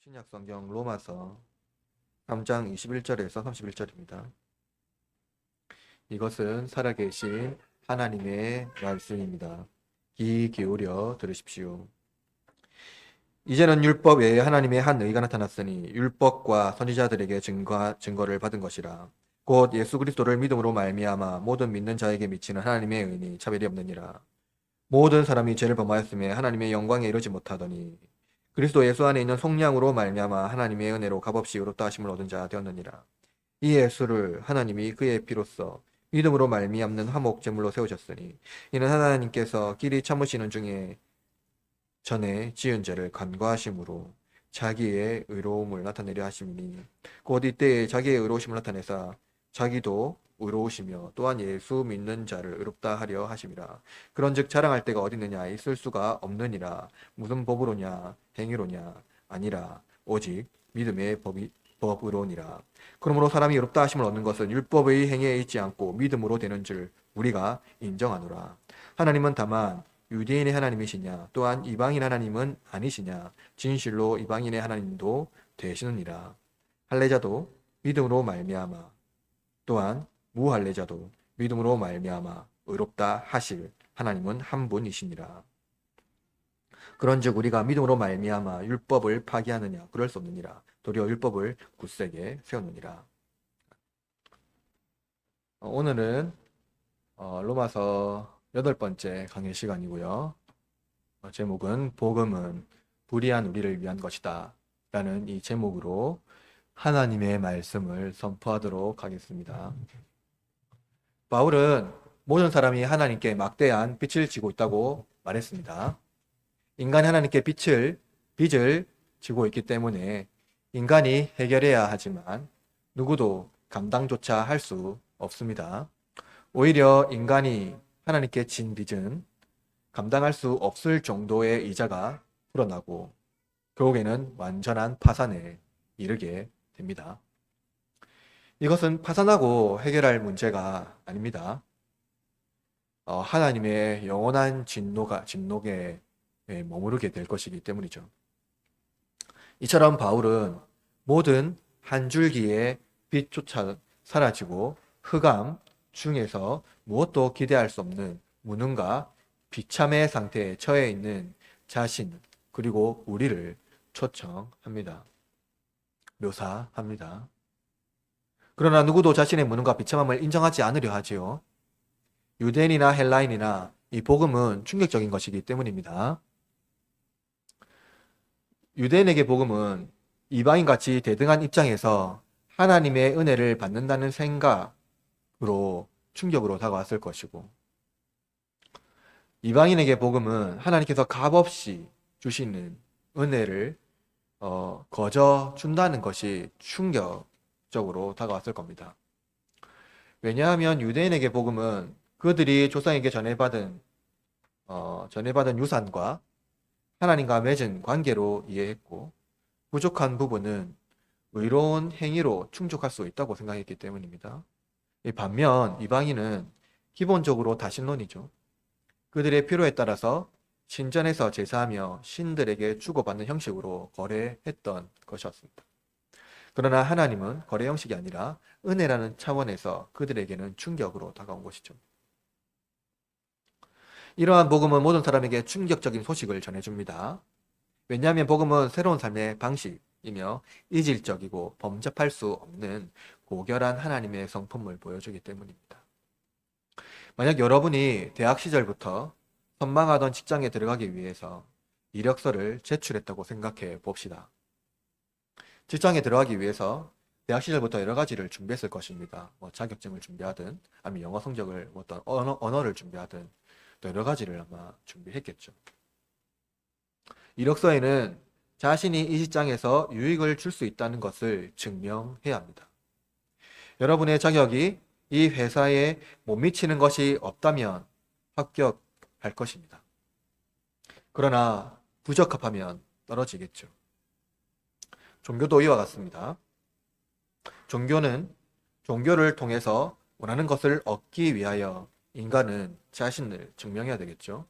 신약 성경 로마서 3장 21절에서 31절입니다. 이것은 살아계신 하나님의 말씀입니다. 귀 기울여 들으십시오. 이제는 율법 외에 하나님의 한 의가 나타났으니 율법과 선지자들에게 증거를 받은 것이라. 곧 예수 그리스도를 믿음으로 말미암아 모든 믿는 자에게 미치는 하나님의 의니 차별이 없느니라. 모든 사람이 죄를 범하였음에 하나님의 영광에 이르지 못하더니 그리스도 예수 안에 있는 속량으로 말미암아 하나님의 은혜로 값없이 의롭다 하심을 얻은 자 되었느니라. 이 예수를 하나님이 그의 피로써 믿음으로 말미암는 화목 제물로 세우셨으니 이는 하나님께서 길이 참으시는 중에 전에 지은 죄를 간과하심으로 자기의 의로움을 나타내려 하심이니 곧 이때에 자기의 의로우심을 나타내사 자기도 의로우시며 또한 예수 믿는 자를 의롭다 하려 하심이라. 그런즉 자랑할 데가 어디 있느냐? 있을 수가 없느니라. 무슨 법으로냐? 행위로냐? 아니라 오직 믿음의 법으로니라. 그러므로 사람이 의롭다 하심을 얻는 것은 율법의 행위에 있지 않고 믿음으로 되는 줄 우리가 인정하노라. 하나님은 다만 유대인의 하나님이시냐 또한 이방인 하나님은 아니시냐? 진실로 이방인의 하나님도 되시느니라. 할례자도 믿음으로 말미암아 또한 무할례자도 믿음으로 말미암아 의롭다 하실 하나님은 한 분이시니라. 그런즉 우리가 믿음으로 말미암아 율법을 파기하느냐? 그럴 수 없느니라. 도리어 율법을 굳세게 세우느니라. 오늘은 로마서 8번째 강의 시간이고요. 제목은 복음은 불의한 우리를 위한 것이다 라는 이 제목으로 하나님의 말씀을 선포하도록 하겠습니다. 바울은 모든 사람이 하나님께 막대한 빚을 지고 있다고 말했습니다. 인간이 하나님께 빚을 지고 있기 때문에 인간이 해결해야 하지만 누구도 감당조차 할 수 없습니다. 오히려 인간이 하나님께 진 빚은 감당할 수 없을 정도의 이자가 불어나고 결국에는 완전한 파산에 이르게 됩니다. 이것은 파산하고 해결할 문제가 아닙니다. 하나님의 영원한 진노에 머무르게 될 것이기 때문이죠. 이처럼 바울은 모든 한 줄기의 빛조차 사라지고 흑암 중에서 무엇도 기대할 수 없는 무능과 비참의 상태에 처해 있는 자신 그리고 우리를 초청합니다. 묘사합니다. 그러나 누구도 자신의 무능과 비참함을 인정하지 않으려 하지요. 유대인이나 헬라인이나 이 복음은 충격적인 것이기 때문입니다. 유대인에게 복음은 이방인같이 대등한 입장에서 하나님의 은혜를 받는다는 생각으로 충격으로 다가왔을 것이고 이방인에게 복음은 하나님께서 값없이 주시는 은혜를 거저 준다는 것이 충격적으로 다가왔을 겁니다. 왜냐하면 유대인에게 복음은 그들이 조상에게 전해받은 유산과 하나님과 맺은 관계로 이해했고 부족한 부분은 의로운 행위로 충족할 수 있다고 생각했기 때문입니다. 반면 이방인은 기본적으로 다신론이죠. 그들의 필요에 따라서 신전에서 제사하며 신들에게 주고받는 형식으로 거래했던 것이었습니다. 그러나 하나님은 거래 형식이 아니라 은혜라는 차원에서 그들에게는 충격으로 다가온 것이죠. 이러한 복음은 모든 사람에게 충격적인 소식을 전해줍니다. 왜냐하면 복음은 새로운 삶의 방식이며 이질적이고 범접할 수 없는 고결한 하나님의 성품을 보여주기 때문입니다. 만약 여러분이 대학 시절부터 선망하던 직장에 들어가기 위해서 이력서를 제출했다고 생각해 봅시다. 직장에 들어가기 위해서 대학 시절부터 여러 가지를 준비했을 것입니다. 자격증을 준비하든 아니면 영어 성적을 어떤 언어를 준비하든 또 여러 가지를 아마 준비했겠죠. 이력서에는 자신이 이 직장에서 유익을 줄 수 있다는 것을 증명해야 합니다. 여러분의 자격이 이 회사에 못 미치는 것이 없다면 합격할 것입니다. 그러나 부적합하면 떨어지겠죠. 종교도 이와 같습니다. 종교를 통해서 원하는 것을 얻기 위하여 인간은 자신을 증명해야 되겠죠.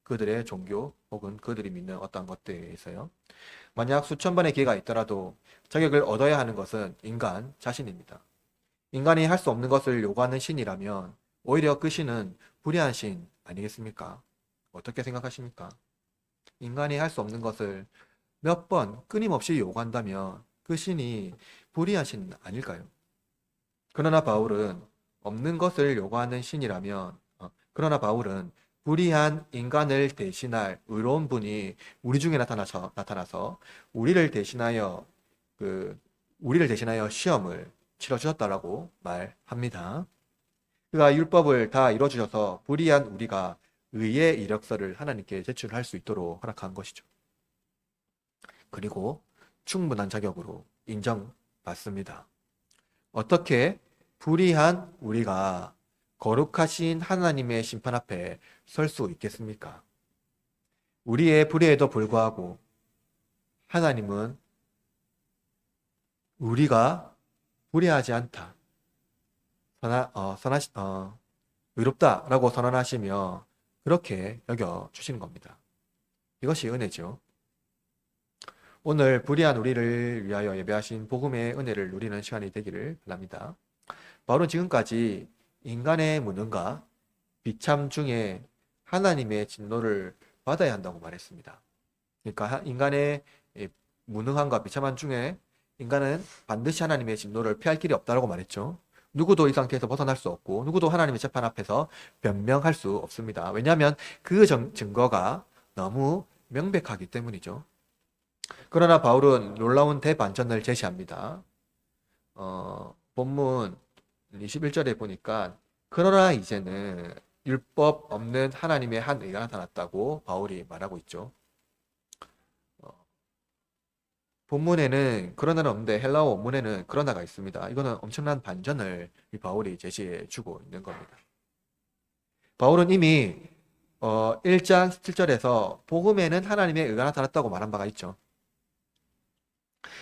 그들의 종교 혹은 그들이 믿는 어떤 것들에 있어요. 만약 수천 번의 기회가 있더라도 자격을 얻어야 하는 것은 인간 자신입니다. 인간이 할 수 없는 것을 요구하는 신이라면 오히려 그 신은 불의한 신 아니겠습니까? 어떻게 생각하십니까? 인간이 할 수 없는 것을 몇 번 끊임없이 요구한다면 그 신이 불의한 신 아닐까요? 그러나 바울은 없는 것을 요구하는 신이라면, 그러나 바울은 불의한 인간을 대신할 의로운 분이 우리 중에 나타나서 우리를 대신하여 우리를 대신하여 시험을 치러 주셨다라고 말합니다. 그가 율법을 다 이뤄 주셔서 불의한 우리가 의의 이력서를 하나님께 제출할 수 있도록 허락한 것이죠. 그리고 충분한 자격으로 인정받습니다. 어떻게 불의한 우리가 거룩하신 하나님의 심판 앞에 설 수 있겠습니까? 우리의 불의에도 불구하고 하나님은 우리가 불의하지 않다, 의롭다라고 선언하시며 그렇게 여겨주시는 겁니다. 이것이 은혜죠. 오늘 불의한 우리를 위하여 예배하신 복음의 은혜를 누리는 시간이 되기를 바랍니다. 바울은 지금까지 인간의 무능과 비참 중에 하나님의 진노를 받아야 한다고 말했습니다. 그러니까 인간의 무능함과 비참함 중에 인간은 반드시 하나님의 진노를 피할 길이 없다고 말했죠. 누구도 이 상태에서 벗어날 수 없고 누구도 하나님의 재판 앞에서 변명할 수 없습니다. 왜냐하면 그 증거가 너무 명백하기 때문이죠. 그러나 바울은 놀라운 대반전을 제시합니다. 본문 21절에 보니까 그러나 이제는 율법 없는 하나님의 한 의가 나타났다고 바울이 말하고 있죠. 본문에는 그러나는 없는데 헬라어 원문에는 그러나가 있습니다. 이거는 엄청난 반전을 이 바울이 제시해 주고 있는 겁니다. 바울은 이미 1장 17절에서 복음에는 하나님의 의가 나타났다고 말한 바가 있죠.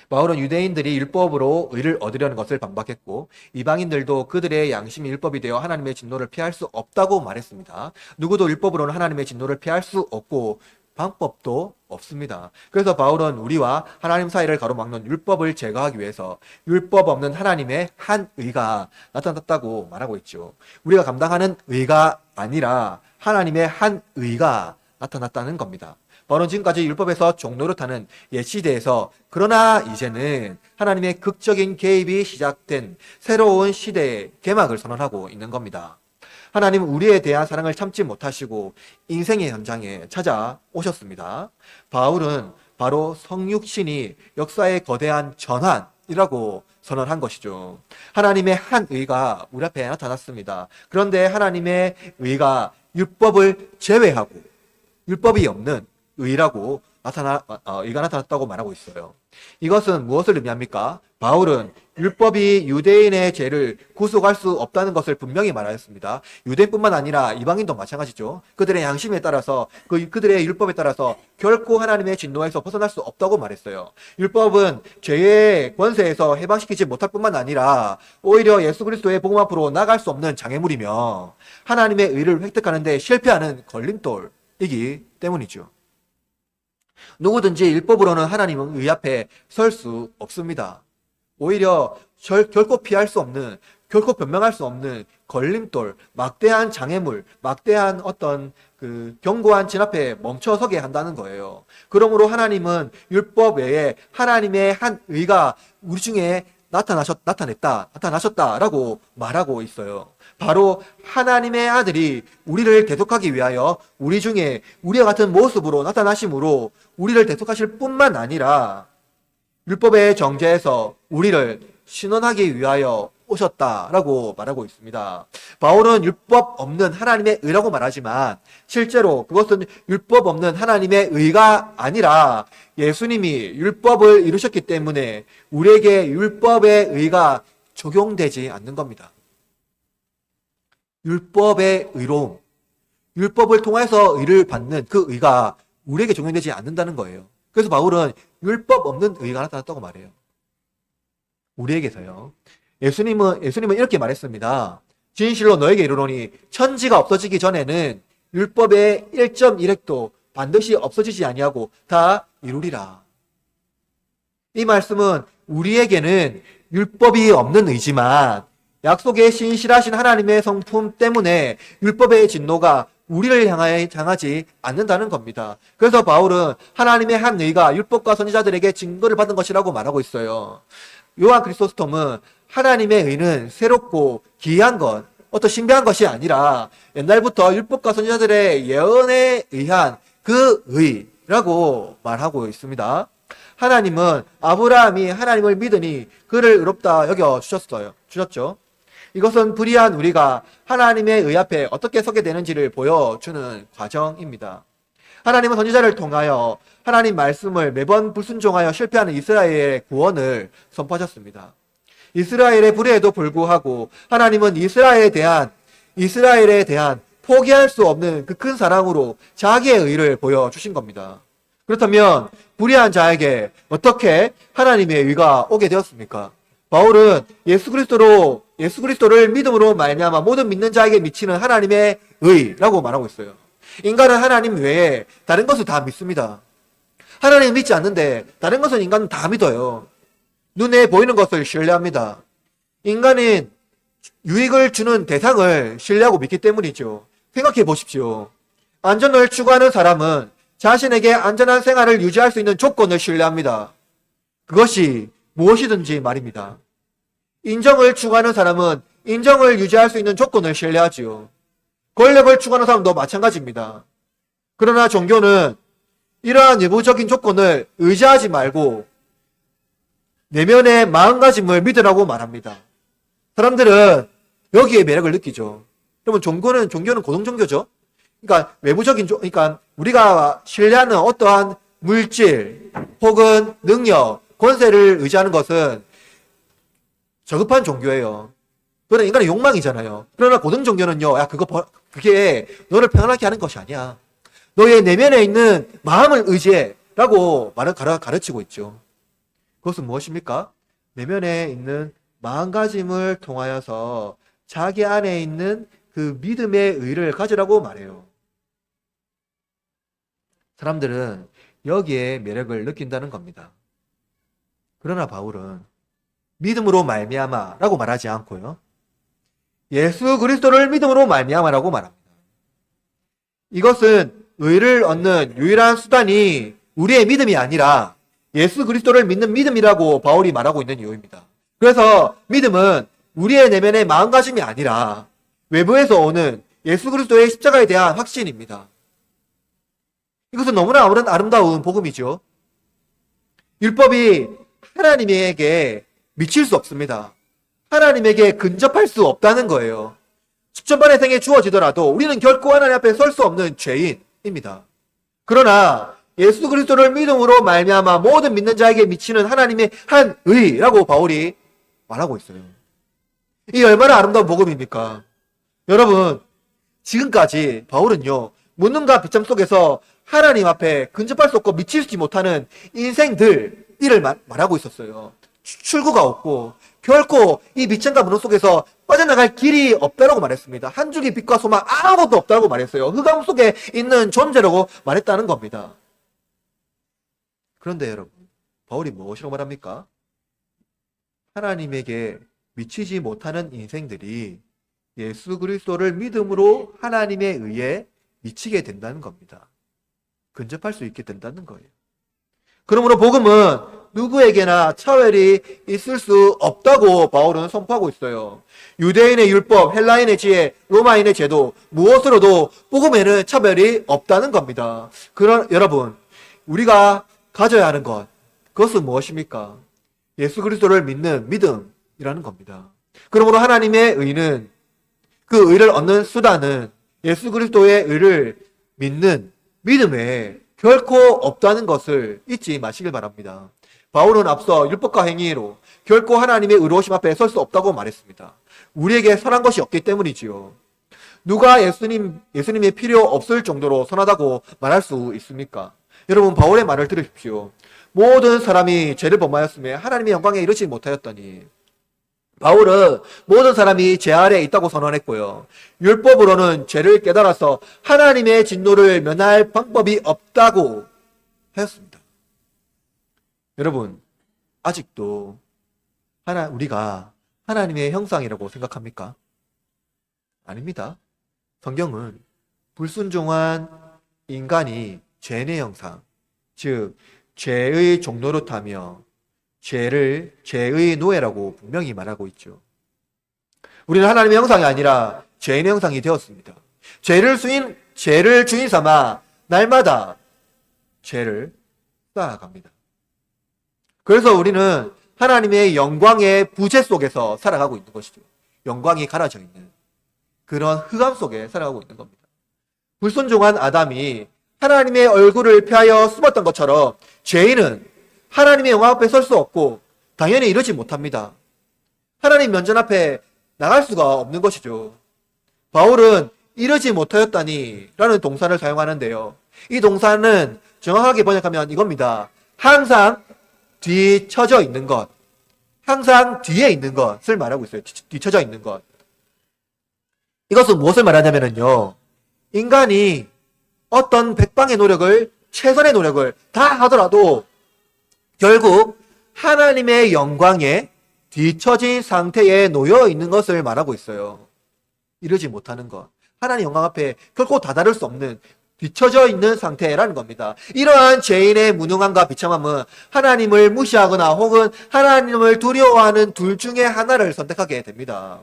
바울은 유대인들이 율법으로 의를 얻으려는 것을 반박했고 이방인들도 그들의 양심이 율법이 되어 하나님의 진노를 피할 수 없다고 말했습니다. 누구도 율법으로는 하나님의 진노를 피할 수 없고 방법도 없습니다. 그래서 바울은 우리와 하나님 사이를 가로막는 율법을 제거하기 위해서 율법 없는 하나님의 한 의가 나타났다고 말하고 있죠. 우리가 감당하는 의가 아니라 하나님의 한 의가 나타났다는 겁니다. 바울은 지금까지 율법에서 종노릇하는 옛 시대에서 그러나 이제는 하나님의 극적인 개입이 시작된 새로운 시대의 개막을 선언하고 있는 겁니다. 하나님은 우리에 대한 사랑을 참지 못하시고 인생의 현장에 찾아오셨습니다. 바울은 바로 성육신이 역사의 거대한 전환이라고 선언한 것이죠. 하나님의 한 의가 우리 앞에 나타났습니다. 그런데 하나님의 의가 율법을 제외하고 율법이 없는 의라고 의가 나타났다고 말하고 있어요. 이것은 무엇을 의미합니까? 바울은 율법이 유대인의 죄를 구속할 수 없다는 것을 분명히 말하였습니다. 유대인뿐만 아니라 이방인도 마찬가지죠. 그들의 양심에 따라서 그들의 율법에 따라서 결코 하나님의 진노에서 벗어날 수 없다고 말했어요. 율법은 죄의 권세에서 해방시키지 못할 뿐만 아니라 오히려 예수 그리스도의 복음 앞으로 나갈 수 없는 장애물이며 하나님의 의를 획득하는 데 실패하는 걸림돌이기 때문이죠. 누구든지 율법으로는 하나님은 의 앞에 설 수 없습니다. 오히려 결코 피할 수 없는, 결코 변명할 수 없는 걸림돌, 막대한 장애물, 막대한 어떤 견고한 진 앞에 멈춰서게 한다는 거예요. 그러므로 하나님은 율법 외에 하나님의 한 의가 우리 중에 나타나셨다라고 말하고 있어요. 바로 하나님의 아들이 우리를 대속하기 위하여 우리 중에 우리와 같은 모습으로 나타나심으로 우리를 대속하실 뿐만 아니라 율법의 정죄에서 우리를 신원하기 위하여 오셨다라고 말하고 있습니다. 바울은 율법 없는 하나님의 의라고 말하지만 실제로 그것은 율법 없는 하나님의 의가 아니라 예수님이 율법을 이루셨기 때문에 우리에게 율법의 의가 적용되지 않는 겁니다. 율법의 의로움, 율법을 통해서 의를 받는 그 의가 우리에게 적용되지 않는다는 거예요. 그래서 바울은 율법 없는 의가 나타났다고 말해요. 우리에게서요. 예수님은 이렇게 말했습니다. 진실로 너에게 이르노니 천지가 없어지기 전에는 율법의 1.1획도 반드시 없어지지 아니하고 다 이루리라. 이 말씀은 우리에게는 율법이 없는 의지만 약속의 신실하신 하나님의 성품 때문에 율법의 진노가 우리를 향하지 않는다는 겁니다. 그래서 바울은 하나님의 한 의가 율법과 선지자들에게 증거를 받은 것이라고 말하고 있어요. 요한 크리소스톰은 하나님의 의는 새롭고 기이한 것, 어떤 신비한 것이 아니라 옛날부터 율법과 선지자들의 예언에 의한 그 의라고 말하고 있습니다. 하나님은 아브라함이 하나님을 믿으니 그를 의롭다 여겨 주셨죠. 이것은 불의한 우리가 하나님의 의 앞에 어떻게 서게 되는지를 보여주는 과정입니다. 하나님은 선지자를 통하여 하나님 말씀을 매번 불순종하여 실패하는 이스라엘의 구원을 선포하셨습니다. 이스라엘의 불의에도 불구하고 하나님은 이스라엘에 대한 포기할 수 없는 그 큰 사랑으로 자기의 의를 보여주신 겁니다. 그렇다면 불의한 자에게 어떻게 하나님의 의가 오게 되었습니까? 바울은 예수 그리스도를 믿음으로 말미암아 모든 믿는 자에게 미치는 하나님의 의라고 말하고 있어요. 인간은 하나님 외에 다른 것을 다 믿습니다. 하나님 믿지 않는데 다른 것은 인간은 다 믿어요. 눈에 보이는 것을 신뢰합니다. 인간은 유익을 주는 대상을 신뢰하고 믿기 때문이죠. 생각해 보십시오. 안전을 추구하는 사람은 자신에게 안전한 생활을 유지할 수 있는 조건을 신뢰합니다. 그것이 무엇이든지 말입니다. 인정을 추구하는 사람은 인정을 유지할 수 있는 조건을 신뢰하지요. 권력을 추구하는 사람도 마찬가지입니다. 그러나 종교는 이러한 외부적인 조건을 의지하지 말고 내면의 마음가짐을 믿으라고 말합니다. 사람들은 여기에 매력을 느끼죠. 그러면 종교는 고등종교죠. 그러니까 그러니까 우리가 신뢰하는 어떠한 물질 혹은 능력, 권세를 의지하는 것은 저급한 종교예요. 그러나 인간의 욕망이잖아요. 그러나 고등종교는요, 그게 너를 편안하게 하는 것이 아니야. 너의 내면에 있는 마음을 의지해. 라고 가르치고 있죠. 그것은 무엇입니까? 내면에 있는 마음가짐을 통하여서 자기 안에 있는 그 믿음의 의를 가지라고 말해요. 사람들은 여기에 매력을 느낀다는 겁니다. 그러나 바울은 믿음으로 말미암아라고 말하지 않고요. 예수 그리스도를 믿음으로 말미암아라고 말합니다. 이것은 의를 얻는 유일한 수단이 우리의 믿음이 아니라 예수 그리스도를 믿는 믿음이라고 바울이 말하고 있는 이유입니다. 그래서 믿음은 우리의 내면의 마음가짐이 아니라 외부에서 오는 예수 그리스도의 십자가에 대한 확신입니다. 이것은 너무나 아름다운 복음이죠. 율법이 하나님에게 미칠 수 없습니다. 하나님에게 근접할 수 없다는 거예요. 십천만의 생에 주어지더라도 우리는 결코 하나님 앞에 설 수 없는 죄인입니다. 그러나 예수 그리스도를 믿음으로 말미암아 모든 믿는 자에게 미치는 하나님의 한 의라고 바울이 말하고 있어요. 이 얼마나 아름다운 복음입니까? 여러분, 지금까지 바울은요, 문능과 비참 속에서 하나님 앞에 근접할 수 없고 미치지 못하는 인생들을 말하고 있었어요. 출구가 없고 결코 이 미천과 문호 속에서 빠져나갈 길이 없다라고 말했습니다. 한 줄기 빛과 소망 아무것도 없다고 말했어요. 흑암 속에 있는 존재라고 말했다는 겁니다. 그런데 여러분, 바울이 무엇이라고 말합니까? 하나님에게 미치지 못하는 인생들이 예수 그리스도를 믿음으로 하나님에 의해 미치게 된다는 겁니다. 근접할 수 있게 된다는 거예요. 그러므로 복음은 누구에게나 차별이 있을 수 없다고 바울은 선포하고 있어요. 유대인의 율법, 헬라인의 지혜, 로마인의 제도, 무엇으로도 복음에는 차별이 없다는 겁니다. 여러분, 우리가 가져야 하는 것, 그것은 무엇입니까? 예수 그리스도를 믿는 믿음이라는 겁니다. 그러므로 하나님의 의는, 그 의를 얻는 수단은 예수 그리스도의 의를 믿는 믿음에 결코 없다는 것을 잊지 마시길 바랍니다. 바울은 앞서 율법과 행위로 결코 하나님의 의로우심 앞에 설 수 없다고 말했습니다. 우리에게 선한 것이 없기 때문이지요. 누가 예수님이 필요 없을 정도로 선하다고 말할 수 있습니까? 여러분, 바울의 말을 들으십시오. 모든 사람이 죄를 범하였으며 하나님의 영광에 이르지 못하였더니, 바울은 모든 사람이 죄 아래에 있다고 선언했고요. 율법으로는 죄를 깨달아서 하나님의 진노를 면할 방법이 없다고 하였습니다. 여러분, 아직도 우리가 하나님의 형상이라고 생각합니까? 아닙니다. 성경은 불순종한 인간이 죄의 형상, 즉 죄의 종노릇하며 죄의 노예라고 분명히 말하고 있죠. 우리는 하나님의 형상이 아니라 죄의 형상이 되었습니다. 죄를 주인 삼아 날마다 죄를 쌓아갑니다. 그래서 우리는 하나님의 영광의 부재 속에서 살아가고 있는 것이죠. 영광이 가려져 있는 그런 흑암 속에 살아가고 있는 겁니다. 불순종한 아담이 하나님의 얼굴을 피하여 숨었던 것처럼 죄인은 하나님의 영광 앞에 설 수 없고 당연히 이러지 못합니다. 하나님 면전 앞에 나갈 수가 없는 것이죠. 바울은 이러지 못하였다니 라는 동사를 사용하는데요. 이 동사는 정확하게 번역하면 이겁니다. 항상 뒤처져 있는 것, 항상 뒤에 있는 것을 말하고 있어요. 뒤처져 있는 것. 이것은 무엇을 말하냐면요. 인간이 어떤 백방의 노력을, 최선의 노력을 다 하더라도 결국 하나님의 영광에 뒤처진 상태에 놓여 있는 것을 말하고 있어요. 이러지 못하는 것. 하나님 영광 앞에 결코 다다를 수 없는 뒤처져 있는 상태라는 겁니다. 이러한 죄인의 무능함과 비참함은 하나님을 무시하거나 혹은 하나님을 두려워하는 둘 중에 하나를 선택하게 됩니다.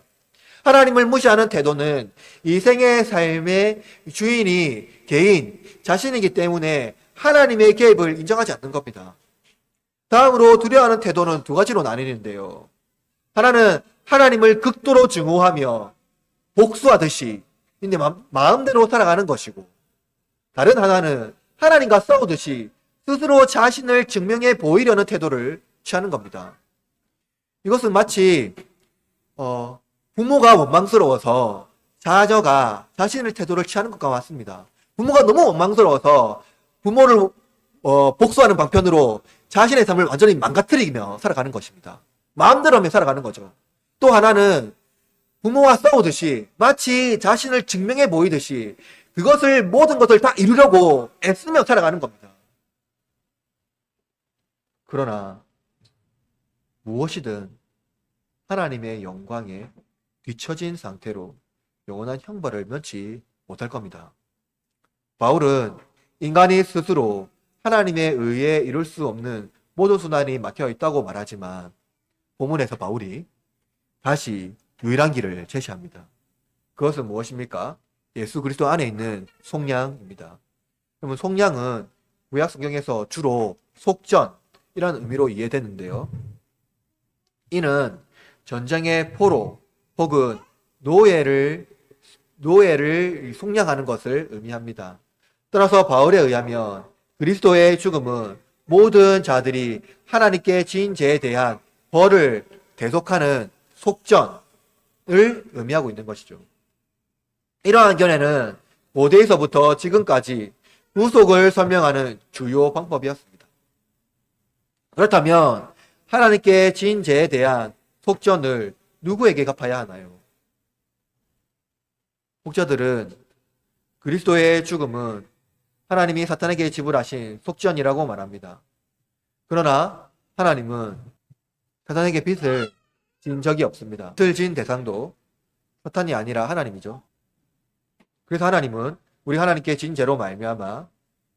하나님을 무시하는 태도는 이 생의 삶의 주인이 개인, 자신이기 때문에 하나님의 개입을 인정하지 않는 겁니다. 다음으로 두려워하는 태도는 두 가지로 나뉘는데요. 하나는 하나님을 극도로 증오하며 복수하듯이 근데 마음대로 살아가는 것이고, 다른 하나는 하나님과 싸우듯이 스스로 자신을 증명해 보이려는 태도를 취하는 겁니다. 이것은 마치 부모가 원망스러워서 자녀가 자신의 태도를 취하는 것과 같습니다. 부모가 너무 원망스러워서 부모를 복수하는 방편으로 자신의 삶을 완전히 망가뜨리며 살아가는 것입니다. 마음대로 하며 살아가는 거죠. 또 하나는 부모와 싸우듯이 마치 자신을 증명해 보이듯이 그것을 모든 것을 다 이루려고 애쓰며 살아가는 겁니다. 그러나 무엇이든 하나님의 영광에 뒤처진 상태로 영원한 형벌을 면치 못할 겁니다. 바울은 인간이 스스로 하나님의 의에 이룰 수 없는 모든 수단이 막혀 있다고 말하지만 본문에서 바울이 다시 유일한 길을 제시합니다. 그것은 무엇입니까? 예수 그리스도 안에 있는 속량입니다. 그러면 속량은 구약 성경에서 주로 속전이라는 의미로 이해되는데요. 이는 전쟁의 포로 혹은 노예를 속량하는 것을 의미합니다. 따라서 바울에 의하면 그리스도의 죽음은 모든 자들이 하나님께 지은 죄에 대한 벌을 대속하는 속전을 의미하고 있는 것이죠. 이러한 견해는 고대에서부터 지금까지 구속을 설명하는 주요 방법이었습니다. 그렇다면 하나님께 지은 죄에 대한 속전을 누구에게 갚아야 하나요? 목자들은 그리스도의 죽음은 하나님이 사탄에게 지불하신 속전이라고 말합니다. 그러나 하나님은 사탄에게 빚을 진 적이 없습니다. 빚을 진 대상도 사탄이 아니라 하나님이죠. 그래서 하나님은 우리 하나님께 진 죄로 말미암아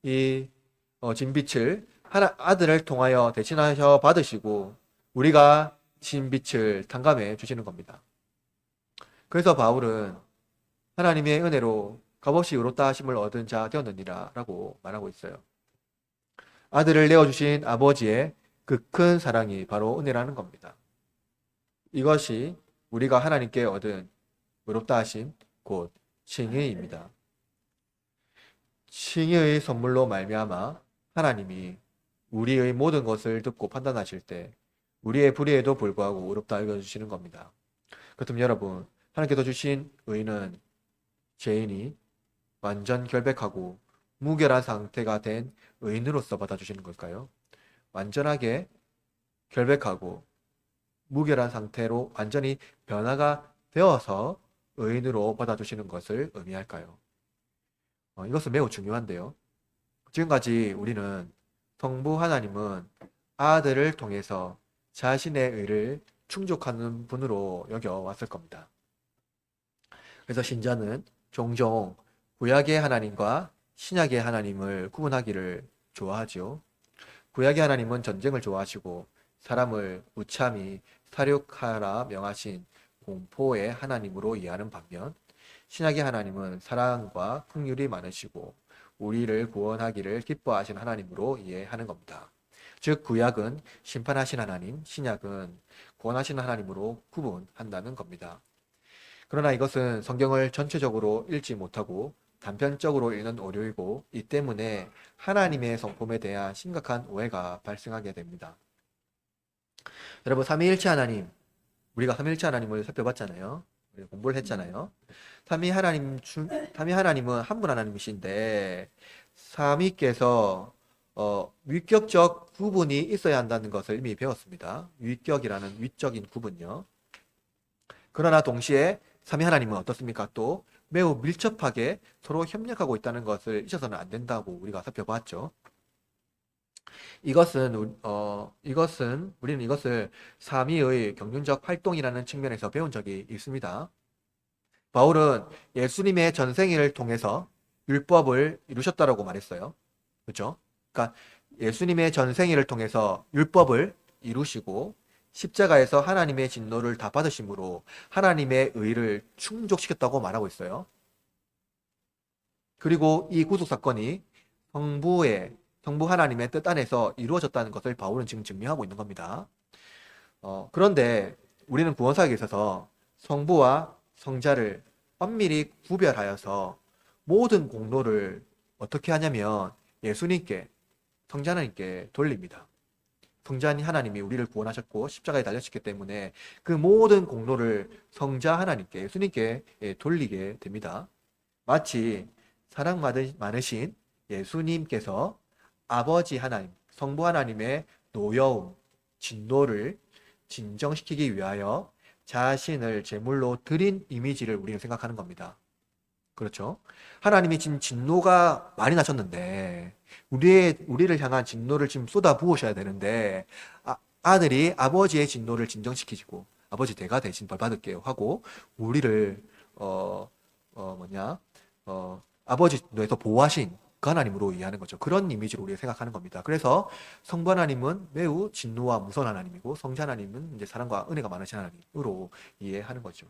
이 진 빚을 아들을 통하여 대신하셔 받으시고 우리가 진 빚을 탕감해 주시는 겁니다. 그래서 바울은 하나님의 은혜로 값없이 의롭다 하심을 얻은 자 되었느니라 라고 말하고 있어요. 아들을 내어주신 아버지의 그 큰 사랑이 바로 은혜라는 겁니다. 이것이 우리가 하나님께 얻은 의롭다 하심 곧 칭의입니다. 칭의의 선물로 말미암아 하나님이 우리의 모든 것을 듣고 판단하실 때 우리의 불의에도 불구하고 의롭다 여겨주시는 겁니다. 그렇다면 여러분, 하나님께서 주신 의는 죄인이 완전 결백하고 무결한 상태가 된 의인으로서 받아주시는 걸까요? 완전하게 결백하고 무결한 상태로 완전히 변화가 되어서 의인으로 받아주시는 것을 의미할까요? 이것은 매우 중요한데요. 지금까지 우리는 성부 하나님은 아들을 통해서 자신의 의를 충족하는 분으로 여겨왔을 겁니다. 그래서 신자는 종종 구약의 하나님과 신약의 하나님을 구분하기를 좋아하지요. 구약의 하나님은 전쟁을 좋아하시고 사람을 무참히 살육하라 명하신 공포의 하나님으로 이해하는 반면, 신약의 하나님은 사랑과 긍휼이 많으시고 우리를 구원하기를 기뻐하신 하나님으로 이해하는 겁니다. 즉 구약은 심판하신 하나님, 신약은 구원하시는 하나님으로 구분한다는 겁니다. 그러나 이것은 성경을 전체적으로 읽지 못하고 단편적으로 읽는 오류이고, 이 때문에 하나님의 성품에 대한 심각한 오해가 발생하게 됩니다. 여러분, 삼위일체 하나님, 우리가 삼위일체 하나님을 살펴봤잖아요. 공부를 했잖아요. 삼위 하나님은 한 분 하나님이신데 삼위께서 위격적 구분이 있어야 한다는 것을 이미 배웠습니다. 위격이라는 위적인 구분요. 그러나 동시에 삼위 하나님은 어떻습니까? 또 매우 밀접하게 서로 협력하고 있다는 것을 잊어서는 안 된다고 우리가 살펴봤죠. 우리는 이것을 삼위의 경륜적 활동이라는 측면에서 배운 적이 있습니다. 바울은 예수님의 전생애를 통해서 율법을 이루셨다라고 말했어요. 그렇죠? 그러니까 예수님의 전생애를 통해서 율법을 이루시고 십자가에서 하나님의 진노를 다 받으심으로 하나님의 의를 충족시켰다고 말하고 있어요. 그리고 이 구속 사건이 성부 하나님의 뜻 안에서 이루어졌다는 것을 바울은 지금 증명하고 있는 겁니다. 그런데 우리는 구원사역에 있어서 성부와 성자를 엄밀히 구별하여서 모든 공로를 어떻게 하냐면 예수님께, 성자 하나님께 돌립니다. 성자 하나님이 우리를 구원하셨고 십자가에 달려셨기 때문에 그 모든 공로를 성자 하나님께, 예수님께 돌리게 됩니다. 마치 사랑 많으신 예수님께서 아버지 하나님, 성부 하나님의 노여움, 진노를 진정시키기 위하여 자신을 제물로 드린 이미지를 우리는 생각하는 겁니다. 그렇죠? 하나님이 지금 진노가 많이 나셨는데 우리를 향한 진노를 지금 쏟아 부으셔야 되는데 아들이 아버지의 진노를 진정시키시고 아버지 대가 대신 벌 받을게요 하고 우리를 아버지 진노에서 보호하신 그 하나님으로 이해하는 거죠. 그런 이미지로 우리가 생각하는 겁니다. 그래서 성부 하나님은 매우 진노와 무서운 하나님이고 성자 하나님은 이제 사랑과 은혜가 많으신 하나님으로 이해하는 거죠.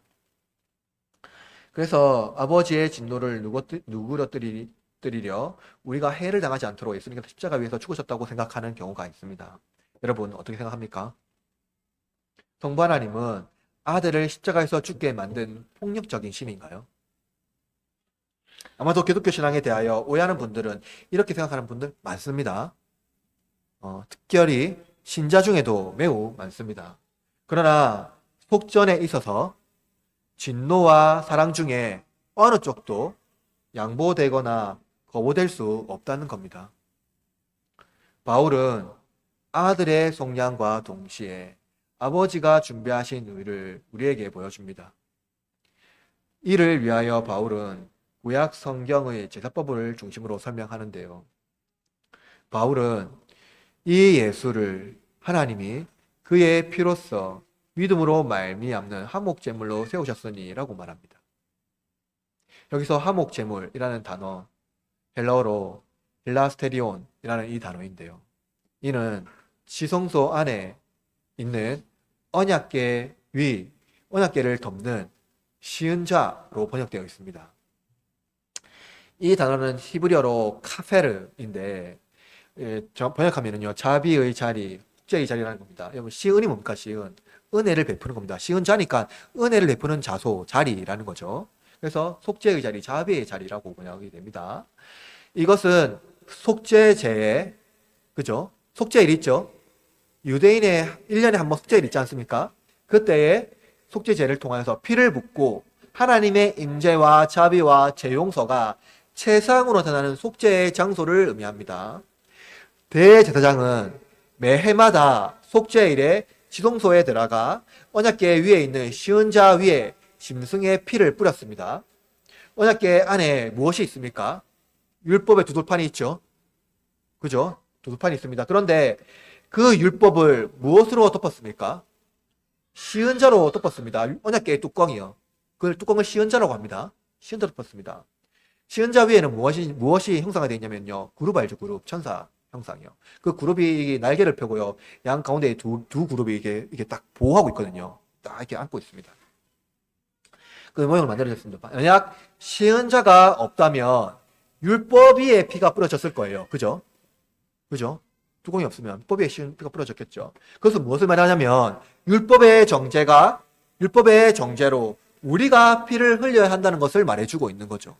그래서 아버지의 진노를 누그러뜨리려 우리가 해를 당하지 않도록 예수님께서 십자가 위에서 죽으셨다고 생각하는 경우가 있습니다. 여러분 어떻게 생각합니까? 성부 하나님은 아들을 십자가에서 죽게 만든 폭력적인 신인가요? 아마도 기독교 신앙에 대하여 오해하는 분들은 이렇게 생각하는 분들 많습니다. 특별히 신자 중에도 매우 많습니다. 그러나 속전에 있어서 진노와 사랑 중에 어느 쪽도 양보되거나 거부될 수 없다는 겁니다. 바울은 아들의 속량과 동시에 아버지가 준비하신 의를 우리에게 보여줍니다. 이를 위하여 바울은 구약 성경의 제사법을 중심으로 설명하는데요. 바울은 이 예수를 하나님이 그의 피로써 믿음으로 말미암는 화목제물로 세우셨으니 라고 말합니다. 여기서 화목제물이라는 단어, 헬라어로 힐라스테리온이라는 이 단어인데요. 이는 지성소 안에 있는 언약궤 위, 언약궤를 덮는 시은자로 번역되어 있습니다. 이 단어는 히브리어로 카페르인데 번역하면은요 자비의 자리, 축제의 자리라는 겁니다. 여러분 시은이 뭡니까? 시은 은혜를 베푸는 겁니다. 시은자니까 은혜를 베푸는 자소, 자리라는 거죠. 그래서 속죄의 자리, 자비의 자리라고 번역이 됩니다. 이것은 속죄제에, 그죠? 속죄일 있죠? 유대인의 1년에 한 번 속죄일 있지 않습니까? 그때에 속죄제를 통해서 피를 붓고 하나님의 임재와 자비와 재용서가 최상으로 나타나는 속죄의 장소를 의미합니다. 대제사장은 매해마다 속죄일에 지성소에 들어가 언약궤 위에 있는 시은자 위에 짐승의 피를 뿌렸습니다. 언약궤 안에 무엇이 있습니까? 율법의 두 돌판이 있죠. 그죠? 두 돌판이 있습니다. 그런데 그 율법을 무엇으로 덮었습니까? 시은자로 덮었습니다. 언약궤의 뚜껑이요. 그 뚜껑을 시은자라고 합니다. 시은자로 덮었습니다. 시은자 위에는 무엇이 형상화 되어 있냐면요. 그룹 알죠? 그룹. 천사 형상이요. 그 그룹이 날개를 펴고요. 양 가운데 두 그룹이 이게 딱 보호하고 있거든요. 딱 이렇게 안고 있습니다. 그 모형을 만들어졌습니다. 만약 시은자가 없다면 율법 위에 피가 뿌려졌을 거예요. 그죠? 그죠? 뚜껑이 없으면 율법 위에 피가 뿌려졌겠죠. 그것은 무엇을 말하냐면 율법의 정제로 우리가 피를 흘려야 한다는 것을 말해주고 있는 거죠.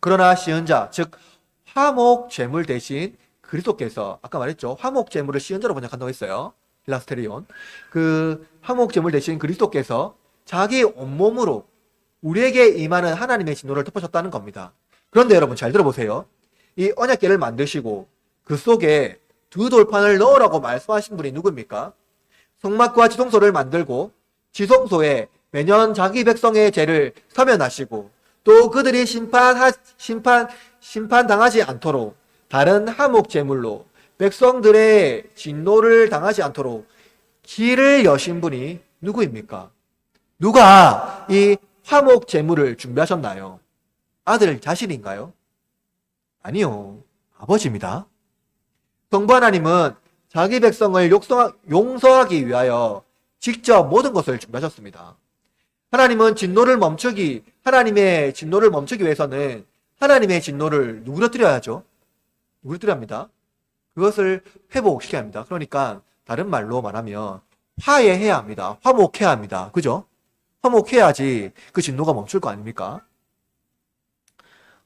그러나 시은자, 즉 화목 제물 대신 그리스도께서 아까 말했죠. 화목 제물을 시은자로 번역한다고 했어요. 일라스테리온. 그 화목 제물 대신 그리스도께서 자기 온몸으로 우리에게 임하는 하나님의 진노를 덮으셨다는 겁니다. 그런데 여러분 잘 들어보세요. 이 언약궤를 만드시고 그 속에 두 돌판을 넣으라고 말씀하신 분이 누굽니까? 성막과 지성소를 만들고 지성소에 매년 자기 백성의 죄를 사면하시고 또 그들이 심판당하지 않도록 다른 화목 제물로 백성들의 진노를 당하지 않도록 길을 여신 분이 누구입니까? 누가 이 화목 제물을 준비하셨나요? 아들 자신인가요? 아니요. 아버지입니다. 성부 하나님은 자기 백성을 용서하기 위하여 직접 모든 것을 준비하셨습니다. 하나님의 진노를 멈추기 위해서는 하나님의 진노를 누구로뜨려야 하죠? 누구로뜨려야 합니다? 그것을 회복시켜야 합니다. 그러니까 다른 말로 말하면 화해해야 합니다. 화목해야 합니다. 그죠? 화목해야지 그 진노가 멈출 거 아닙니까?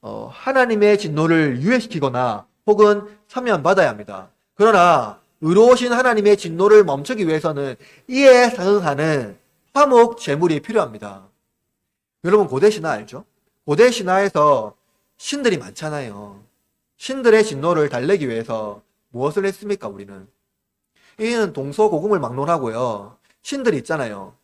하나님의 진노를 유예시키거나 혹은 사면받아야 합니다. 그러나 의로우신 하나님의 진노를 멈추기 위해서는 이에 상응하는 화목 제물이 필요합니다. 여러분 고대 신화 알죠? 고대 신화에서 신들이 많잖아요. 신들의 진노를 달래기 위해서 무엇을 했습니까? 우리는 이는 동서고금을 막론하고요. 신들이 있잖아요.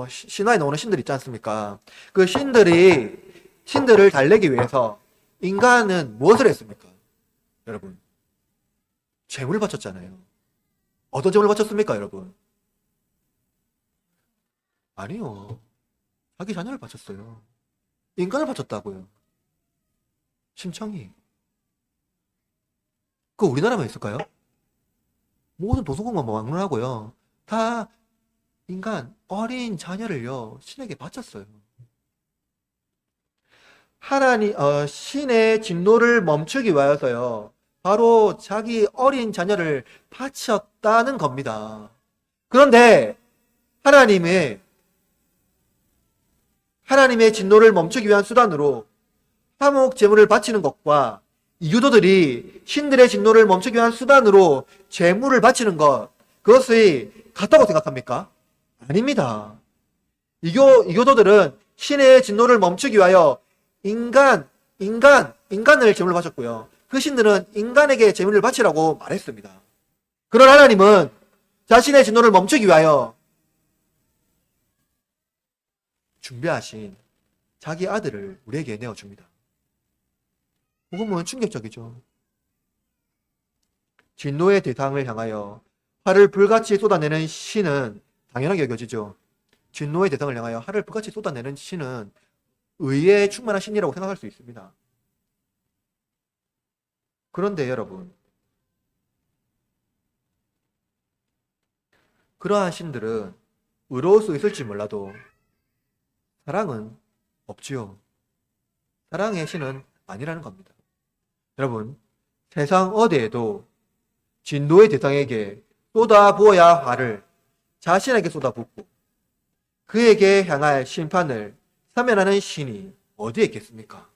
신화에 나오는 신들이 있지 않습니까? 그 신들을 달래기 위해서 인간은 무엇을 했습니까? 여러분 재물을 바쳤잖아요. 어떤 재물을 바쳤습니까, 여러분? 아니요. 자기 자녀를 바쳤어요. 인간을 바쳤다고요. 심청이. 그 우리나라만 있을까요? 모든 도서공만 막론하고요. 다 인간, 어린 자녀를요, 신에게 바쳤어요. 신의 진노를 멈추기 위해서요, 바로 자기 어린 자녀를 바쳤다는 겁니다. 그런데 하나님의 진노를 멈추기 위한 수단으로 화목 제물을 바치는 것과 유도들이 신들의 진노를 멈추기 위한 수단으로 제물을 바치는 것, 그것이 같다고 생각합니까? 아닙니다. 이교도들은 신의 진노를 멈추기 위하여 인간을 제물로 바쳤고요. 그 신들은 인간에게 제물을 바치라고 말했습니다. 그러나 하나님은 자신의 진노를 멈추기 위하여 준비하신 자기 아들을 우리에게 내어줍니다. 복음은 충격적이죠. 진노의 대상을 향하여 화를 불같이 쏟아내는 신은 당연하게 여겨지죠. 진노의 대상을 향하여 화를 불같이 쏟아내는 신은 의에 충만한 신이라고 생각할 수 있습니다. 그런데 여러분, 그러한 신들은 의로울 수 있을지 몰라도 사랑은 없지요. 사랑의 신은 아니라는 겁니다. 여러분, 세상 어디에도 진노의 대상에게 쏟아부어야 화를 자신에게 쏟아붓고 그에게 향할 심판을 사면하는 신이 어디에 있겠습니까?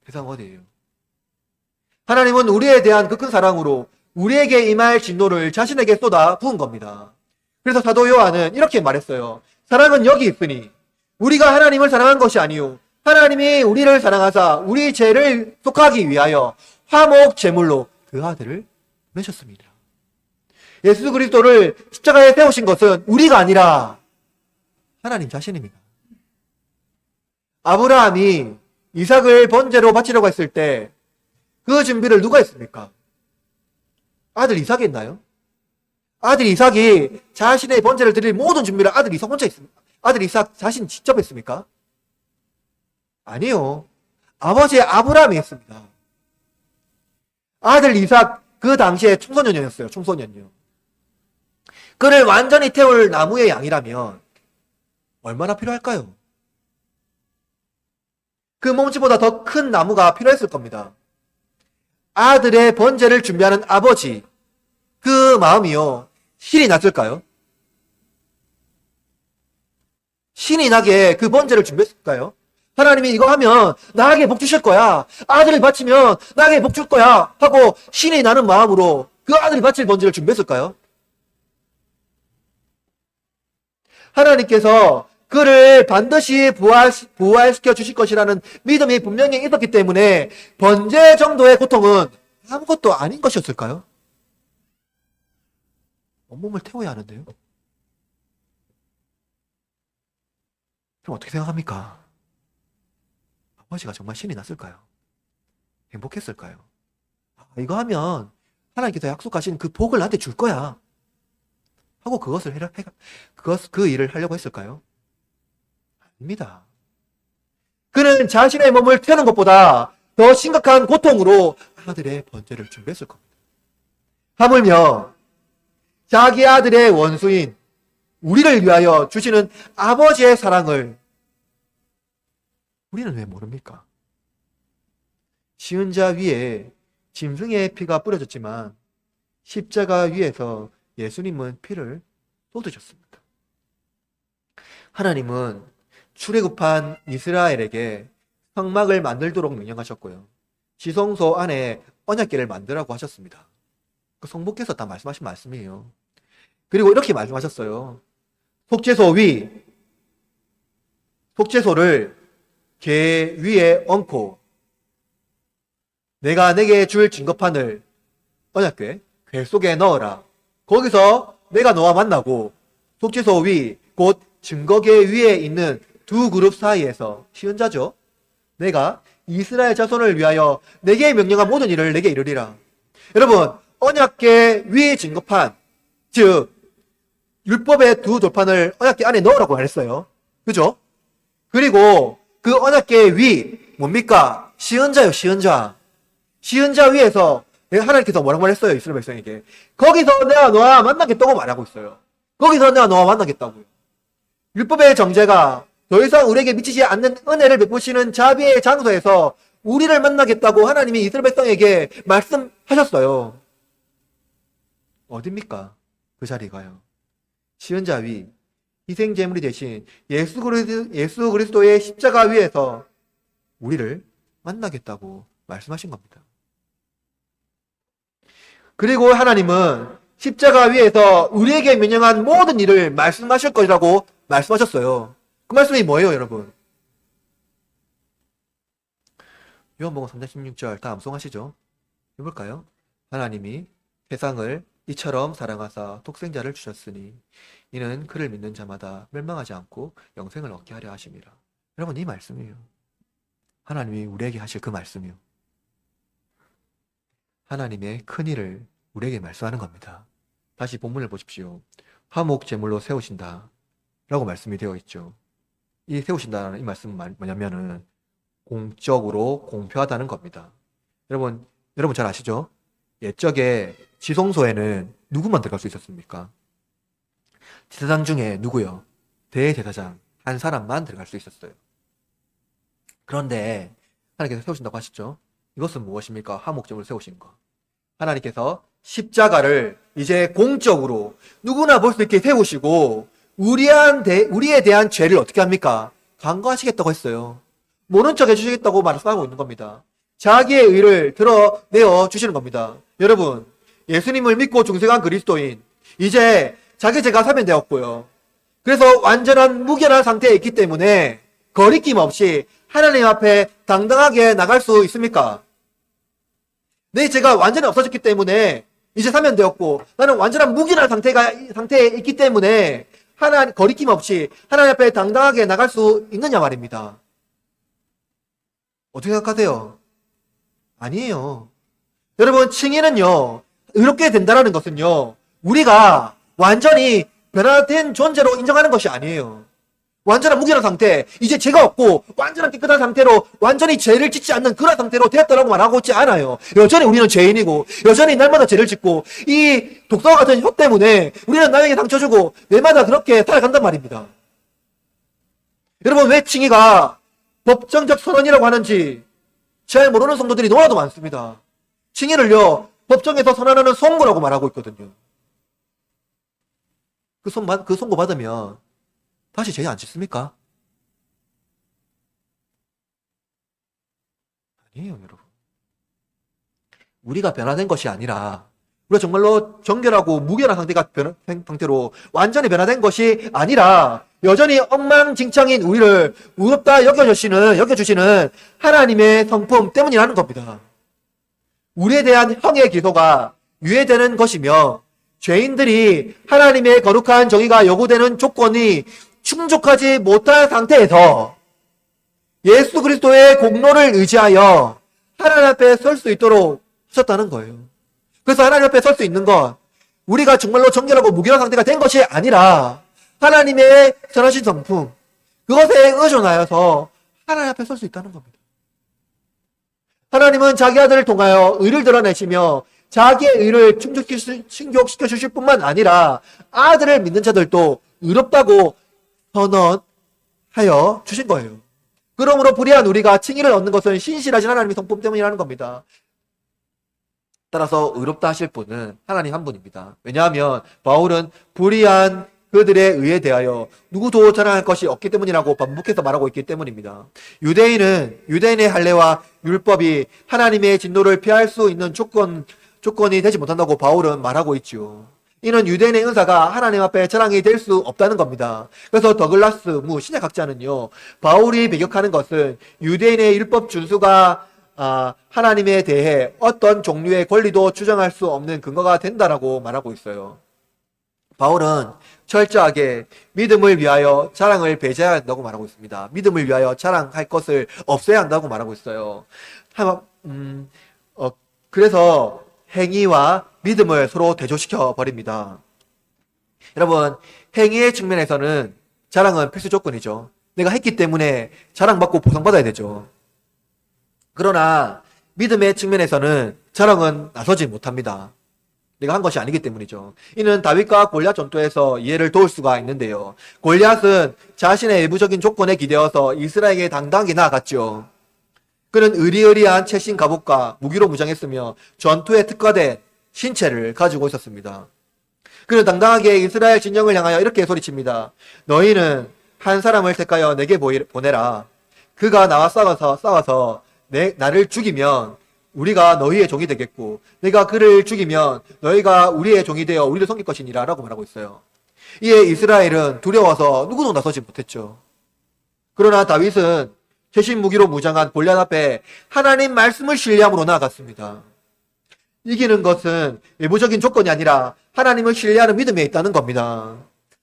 세상 어디에요? 하나님은 우리에 대한 그 큰 사랑으로 우리에게 임할 진노를 자신에게 쏟아 부은 겁니다. 그래서 사도 요한은 이렇게 말했어요. 사랑은 여기 있으니 우리가 하나님을 사랑한 것이 아니요 하나님이 우리를 사랑하사 우리 죄를 속하기 위하여 화목 제물로 그 아들을 보내셨습니다. 예수 그리스도를 십자가에 세우신 것은 우리가 아니라 하나님 자신입니다. 아브라함이 이삭을 번제로 바치려고 했을 때 그 준비를 누가 했습니까? 아들 이삭이 했나요? 아들 이삭이 자신의 번제를 드릴 모든 준비를 아들 이삭 혼자 했습니까? 아들 이삭 자신 직접 했습니까? 아니요. 아버지 아브라함이 했습니다. 아들 이삭 그 당시에 청소년이었어요. 청소년이요. 그를 완전히 태울 나무의 양이라면 얼마나 필요할까요? 그 몸집보다 더 큰 나무가 필요했을 겁니다. 아들의 번제를 준비하는 아버지, 그 마음이요, 신이 났을까요? 신이 나게 그 번제를 준비했을까요? 하나님이 이거 하면 나에게 복 주실 거야. 아들을 바치면 나에게 복 줄 거야. 하고 신이 나는 마음으로 그 아들이 바칠 번제를 준비했을까요? 하나님께서 그를 반드시 부활시켜 주실 것이라는 믿음이 분명히 있었기 때문에 번제 정도의 고통은 아무것도 아닌 것이었을까요? 온몸을 태워야 하는데요. 그럼 어떻게 생각합니까? 아버지가 정말 신이 났을까요? 행복했을까요? 이거 하면 하나님께서 약속하신 그 복을 나한테 줄 거야 하고 그 일을 하려고 했을까요? 아닙니다. 그는 자신의 몸을 태우는 것보다 더 심각한 고통으로 아들의 번제를 준비했을 겁니다. 하물며 자기 아들의 원수인 우리를 위하여 주시는 아버지의 사랑을 우리는 왜 모릅니까? 시은자 위에 짐승의 피가 뿌려졌지만 십자가 위에서 예수님은 피를 쏟으셨습니다. 하나님은 출애굽한 이스라엘에게 성막을 만들도록 명령하셨고요. 지성소 안에 언약궤를 만들라고 하셨습니다. 그 성부께서 다 말씀하신 말씀이에요. 그리고 이렇게 말씀하셨어요. 속죄소를 궤 위에 얹고 내가 내게 줄 증거판을 언약궤 궤 속에 넣어라. 거기서 내가 너와 만나고 속죄소 위 곧 증거궤 위에 있는 두 그룹 사이에서 시은자죠. 내가 이스라엘 자손을 위하여 내게 명령한 모든 일을 내게 이르리라. 여러분, 언약궤 위 증거판, 즉 율법의 두 돌판을 언약궤 안에 넣으라고 말했어요. 그죠? 그리고 그 언약궤 위 뭡니까? 시은자요, 시은자. 시은자 위에서 하나님께서 뭐라고 말했어요? 이스라엘 백성에게. 거기서 내가 너와 만나겠다고 말하고 있어요. 거기서 내가 너와 만나겠다고요. 율법의 정죄가 더 이상 우리에게 미치지 않는 은혜를 베푸시는 자비의 장소에서 우리를 만나겠다고 하나님이 이스라엘 백성에게 말씀하셨어요. 어딥니까? 그 자리가요. 시은자 위, 희생제물이 되신 예수 그리스도의 십자가 위에서 우리를 만나겠다고 말씀하신 겁니다. 그리고 하나님은 십자가 위에서 우리에게 명령한 모든 일을 말씀하실 것이라고 말씀하셨어요. 그 말씀이 뭐예요, 여러분? 요한복음 3장 16절 다 암송하시죠? 해볼까요? 하나님이 세상을 이처럼 사랑하사 독생자를 주셨으니 이는 그를 믿는 자마다 멸망하지 않고 영생을 얻게 하려 하심이라. 여러분, 이 말씀이에요. 하나님이 우리에게 하실 그 말씀이요. 하나님의 큰 일을 우리에게 말씀하는 겁니다. 다시 본문을 보십시오. 화목 제물로 세우신다 라고 말씀이 되어 있죠. 이 세우신다는 이 말씀은 뭐냐면은 공적으로 공표하다는 겁니다. 여러분 잘 아시죠? 옛적에 지성소에는 누구만 들어갈 수 있었습니까? 제사장 중에 누구요? 대제사장 한 사람만 들어갈 수 있었어요. 그런데 하나님께서 세우신다고 하셨죠? 이것은 무엇입니까? 화목제물을 세우신 거. 하나님께서 십자가를 이제 공적으로 누구나 볼 수 있게 세우시고 우리에 대한 죄를 어떻게 합니까? 간과하시겠다고 했어요. 모른 척 해주시겠다고 말씀하고 있는 겁니다. 자기의 의를 드러내어 주시는 겁니다. 여러분, 예수님을 믿고 중생한 그리스도인, 이제 자기 죄가 사면되었고요. 그래서 완전한 무결한 상태에 있기 때문에 거리낌 없이 하나님 앞에 당당하게 나갈 수 있습니까? 내 죄가 완전히 없어졌기 때문에 이제 사면되었고 나는 완전한 무기한 상태에 있기 때문에 거리낌 없이 하나님 앞에 당당하게 나갈 수 있느냐 말입니다. 어떻게 생각하세요? 아니에요. 여러분, 칭의는요, 의롭게 된다는 것은요, 우리가 완전히 변화된 존재로 인정하는 것이 아니에요. 완전한 무결한 상태, 이제 죄가 없고 완전한 깨끗한 상태로 완전히 죄를 짓지 않는 그런 상태로 되었다라고 말하고 있지 않아요. 여전히 우리는 죄인이고 여전히 날마다 죄를 짓고 이 독사와 같은 혀 때문에 우리는 남에게 상처 주고 매마다 그렇게 살아간단 말입니다. 여러분, 왜 칭의가 법정적 선언이라고 하는지 잘 모르는 성도들이 너무나도 많습니다. 칭의를요, 법정에서 선언하는 선고라고 말하고 있거든요. 그 선고 받으면 다시 죄 안 짓습니까? 아니에요, 여러분. 우리가 변화된 것이 아니라 우리가 정말로 정결하고 무결한 상태로 완전히 변화된 것이 아니라 여전히 엉망진창인 우리를 의롭다 여겨주시는 하나님의 성품 때문이라는 겁니다. 우리에 대한 형의 기소가 유예되는 것이며 죄인들이 하나님의 거룩한 정의가 요구되는 조건이 충족하지 못한 상태에서 예수 그리스도의 공로를 의지하여 하나님 앞에 설 수 있도록 하셨다는 거예요. 그래서 하나님 앞에 설 수 있는 것, 우리가 정말로 정결하고 무결한 상태가 된 것이 아니라 하나님의 선하신 성품, 그것에 의존하여서 하나님 앞에 설 수 있다는 겁니다. 하나님은 자기 아들을 통하여 의를 드러내시며 자기의 의를 충족시켜 주실 뿐만 아니라 아들을 믿는 자들도 의롭다고 선언하여 주신 거예요. 그러므로 불의한 우리가 칭의를 얻는 것은 신실하신 하나님의 성품 때문이라는 겁니다. 따라서 의롭다 하실 분은 하나님 한 분입니다. 왜냐하면 바울은 불의한 그들의 의에 대하여 누구도 자랑할 것이 없기 때문이라고 반복해서 말하고 있기 때문입니다. 유대인의 할례와 율법이 하나님의 진노를 피할 수 있는 조건이 되지 못한다고 바울은 말하고 있죠. 이는 유대인의 은사가 하나님 앞에 자랑이 될 수 없다는 겁니다. 그래서 더글라스 신약학자는요, 바울이 배격하는 것은 유대인의 율법 준수가 하나님에 대해 어떤 종류의 권리도 주장할 수 없는 근거가 된다라고 말하고 있어요. 바울은 철저하게 믿음을 위하여 자랑을 배제해야 한다고 말하고 있습니다. 믿음을 위하여 자랑할 것을 없애야 한다고 말하고 있어요. 그래서 행위와 믿음을 서로 대조시켜 버립니다. 여러분, 행위의 측면에서는 자랑은 필수 조건이죠. 내가 했기 때문에 자랑받고 보상받아야 되죠. 그러나 믿음의 측면에서는 자랑은 나서지 못합니다. 내가 한 것이 아니기 때문이죠. 이는 다윗과 골리앗 전투에서 이해를 도울 수가 있는데요. 골리앗은 자신의 외부적인 조건에 기대어서 이스라엘에게 당당하게 나아갔죠. 그는 의리의리한 최신 갑옷과 무기로 무장했으며 전투에 특화된 신체를 가지고 있었습니다. 그는 당당하게 이스라엘 진영을 향하여 이렇게 소리칩니다. 너희는 한 사람을 택하여 내게 보내라. 그가 나와 싸워서 나를 죽이면 우리가 너희의 종이 되겠고 내가 그를 죽이면 너희가 우리의 종이 되어 우리를 섬길 것이니라 라고 말하고 있어요. 이에 이스라엘은 두려워서 누구도 나서지 못했죠. 그러나 다윗은 최신 무기로 무장한 골리앗 앞에 하나님 말씀을 신뢰함으로 나아갔습니다. 이기는 것은 외부적인 조건이 아니라 하나님을 신뢰하는 믿음에 있다는 겁니다.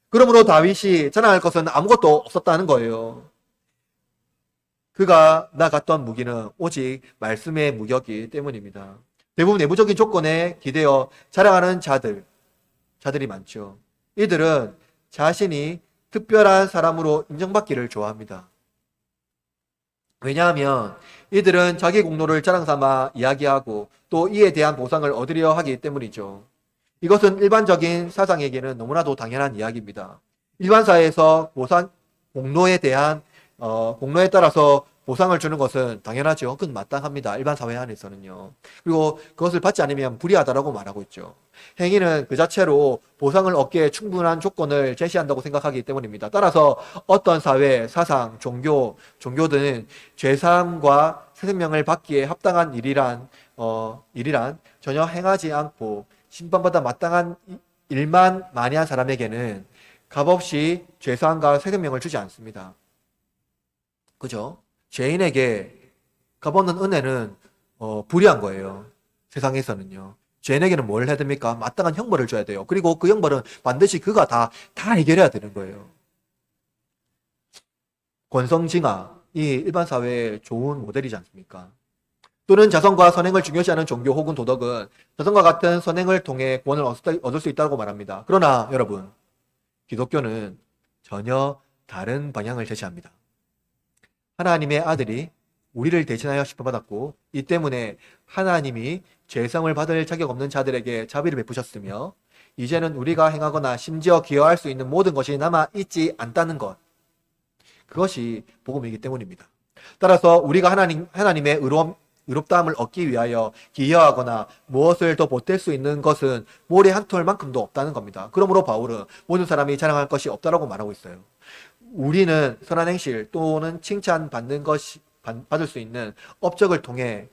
그러므로 다윗이 자랑할 것은 아무것도 없었다는 거예요. 그가 나갔던 무기는 오직 말씀의 무기였기 때문입니다. 대부분 내부적인 조건에 기대어 자랑하는 자들이 많죠. 이들은 자신이 특별한 사람으로 인정받기를 좋아합니다. 왜냐하면 이들은 자기 공로를 자랑삼아 이야기하고 또 이에 대한 보상을 얻으려 하기 때문이죠. 이것은 일반적인 사상에게는 너무나도 당연한 이야기입니다. 일반 사회에서 공로에 따라서 보상을 주는 것은 당연하죠. 그건 마땅합니다. 일반 사회 안에서는요. 그리고 그것을 받지 않으면 불의하다라고 말하고 있죠. 행위는 그 자체로 보상을 얻기에 충분한 조건을 제시한다고 생각하기 때문입니다. 따라서 어떤 사회, 사상, 종교든 죄사함과 새 생명을 받기에 합당한 일이란 전혀 행하지 않고 심판받아 마땅한 일만 많이 한 사람에게는 값없이 죄사함과 새 생명을 주지 않습니다. 그죠? 죄인에게 값없는 은혜는 불의한 거예요. 세상에서는요. 죄인에게는 뭘 해야 됩니까? 마땅한 형벌을 줘야 돼요. 그리고 그 형벌은 반드시 그가 다 해결해야 되는 거예요. 권성징악, 이 일반 사회의 좋은 모델이지 않습니까? 또는 자선과 선행을 중요시하는 종교 혹은 도덕은 자선과 같은 선행을 통해 구원을 얻을 수 있다고 말합니다. 그러나 여러분, 기독교는 전혀 다른 방향을 제시합니다. 하나님의 아들이 우리를 대신하여 심판받았고 이 때문에 하나님이 죄성을 받을 자격 없는 자들에게 자비를 베푸셨으며 이제는 우리가 행하거나 심지어 기여할 수 있는 모든 것이 남아있지 않다는 것, 그것이 복음이기 때문입니다. 따라서 우리가 하나님의 의롭다함을 얻기 위하여 기여하거나 무엇을 더 보탤 수 있는 것은 모래 한 톨만큼도 없다는 겁니다. 그러므로 바울은 모든 사람이 자랑할 것이 없다라고 말하고 있어요. 우리는 선한 행실 또는 칭찬받는 것이 받을 수 있는 업적을 통해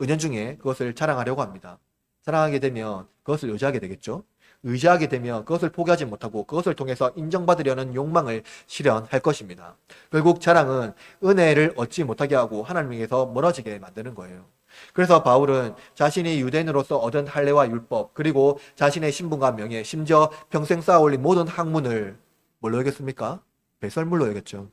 은연중에 그것을 자랑하려고 합니다. 자랑하게 되면 그것을 의지하게 되겠죠. 의지하게 되면 그것을 포기하지 못하고 그것을 통해서 인정받으려는 욕망을 실현할 것입니다. 결국 자랑은 은혜를 얻지 못하게 하고 하나님에게서 멀어지게 만드는 거예요. 그래서 바울은 자신이 유대인으로서 얻은 할례와 율법, 그리고 자신의 신분과 명예, 심지어 평생 쌓아올린 모든 학문을 뭘로 여겼습니까? 배설물로 여겼죠.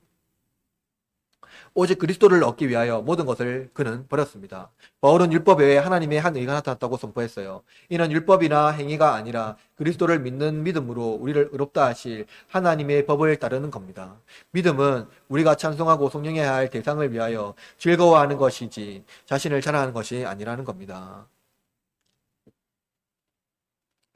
오직 그리스도를 얻기 위하여 모든 것을 그는 버렸습니다. 바울은 율법 외에 하나님의 한 의가 나타났다고 선포했어요. 이는 율법이나 행위가 아니라 그리스도를 믿는 믿음으로 우리를 의롭다 하실 하나님의 법을 따르는 겁니다. 믿음은 우리가 찬송하고 성령해야 할 대상을 위하여 즐거워하는 것이지 자신을 자랑하는 것이 아니라는 겁니다.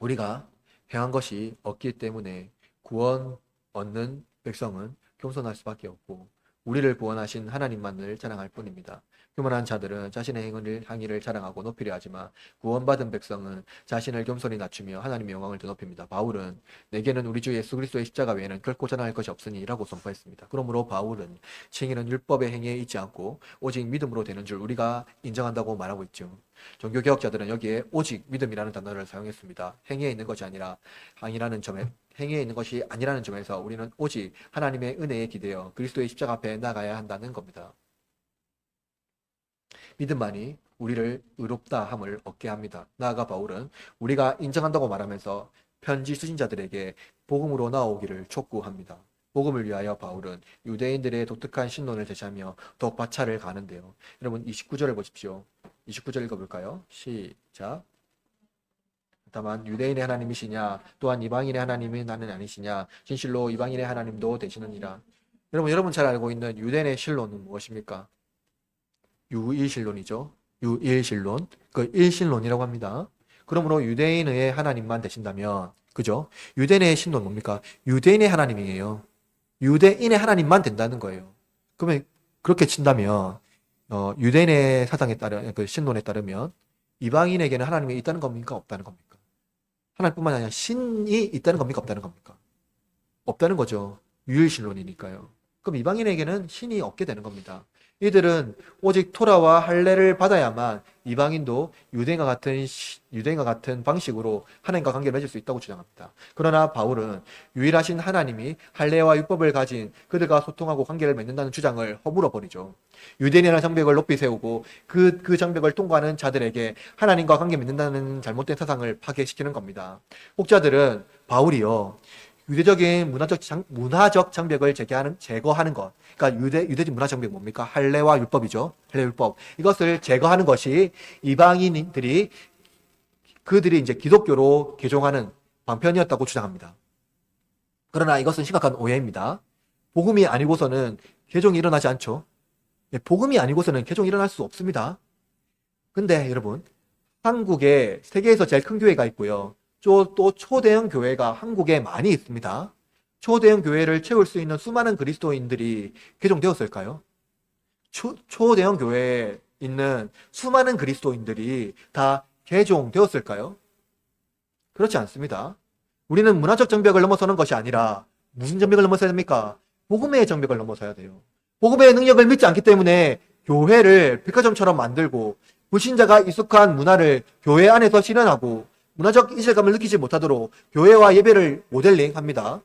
우리가 행한 것이 없기 때문에 구원 얻는 백성은 겸손할 수밖에 없고 우리를 구원하신 하나님만을 자랑할 뿐입니다. 교만한 자들은 자신의 행위를 자랑하고 높이려 하지만 구원받은 백성은 자신을 겸손히 낮추며 하나님의 영광을 드높입니다. 바울은 내게는 우리 주 예수 그리스도의 십자가 외에는 결코 자랑할 것이 없으니 라고 선포했습니다. 그러므로 바울은 칭의는 율법의 행위에 있지 않고 오직 믿음으로 되는 줄 우리가 인정한다고 말하고 있죠. 종교개혁자들은 여기에 오직 믿음이라는 단어를 사용했습니다. 행위에 있는 것이 행위에 있는 것이 아니라는 점에서 우리는 오직 하나님의 은혜에 기대어 그리스도의 십자가 앞에 나가야 한다는 겁니다. 믿음만이 우리를 의롭다 함을 얻게 합니다. 나아가 바울은 우리가 인정한다고 말하면서 편지 수신자들에게 복음으로 나오기를 촉구합니다. 복음을 위하여 바울은 유대인들의 독특한 신론을 제시하며 더욱 박차를 가는데요. 여러분 29절을 보십시오. 29절 읽어볼까요? 시작. 다만 유대인의 하나님이시냐 또한 이방인의 하나님이 나는 아니시냐 진실로 이방인의 하나님도 되시느니라. 여러분 잘 알고 있는 유대인의 신론은 무엇입니까? 유일신론이죠. 유일신론. 그 일신론이라고 합니다. 그러므로 유대인의 하나님만 되신다면, 그죠? 유대인의 신론 뭡니까? 유대인의 하나님이에요. 유대인의 하나님만 된다는 거예요. 그러면 그렇게 친다면 유대인의 사상에 따른 그 신론에 따르면 이방인에게는 하나님이 있다는 겁니까? 없다는 겁니까? 하나님뿐만 아니라 신이 있다는 겁니까? 없다는 겁니까? 없다는 거죠. 유일신론이니까요. 그럼 이방인에게는 신이 없게 되는 겁니다. 이들은 오직 토라와 할례를 받아야만 이방인도 유대인과 같은 방식으로 하나님과 관계를 맺을 수 있다고 주장합니다. 그러나 바울은 유일하신 하나님이 할례와 율법을 가진 그들과 소통하고 관계를 맺는다는 주장을 허물어 버리죠. 유대인이라는 장벽을 높이 세우고 그 장벽을 통과하는 자들에게 하나님과 관계 맺는다는 잘못된 사상을 파괴시키는 겁니다. 혹자들은 바울이요, 유대적인 문화적 장벽을 제거하는 것. 그러니까 유대적 문화 장벽 뭡니까? 할례와 율법이죠. 할례 율법. 이것을 제거하는 것이 이방인들이 그들이 이제 기독교로 개종하는 방편이었다고 주장합니다. 그러나 이것은 심각한 오해입니다. 복음이 아니고서는 개종이 일어나지 않죠. 복음이 아니고서는 개종이 일어날 수 없습니다. 근데 여러분, 한국에 세계에서 제일 큰 교회가 있고요. 또 초대형 교회가 한국에 많이 있습니다. 초대형 교회를 채울 수 있는 수많은 그리스도인들이 개종되었을까요? 초대형 교회에 있는 수많은 그리스도인들이 다 개종되었을까요? 그렇지 않습니다. 우리는 문화적 장벽을 넘어서는 것이 아니라 무슨 장벽을 넘어서야 됩니까? 복음의 장벽을 넘어서야 돼요. 복음의 능력을 믿지 않기 때문에 교회를 백화점처럼 만들고 불신자가 익숙한 문화를 교회 안에서 실현하고 문화적 이질감을 느끼지 못하도록 교회와 예배를 모델링합니다.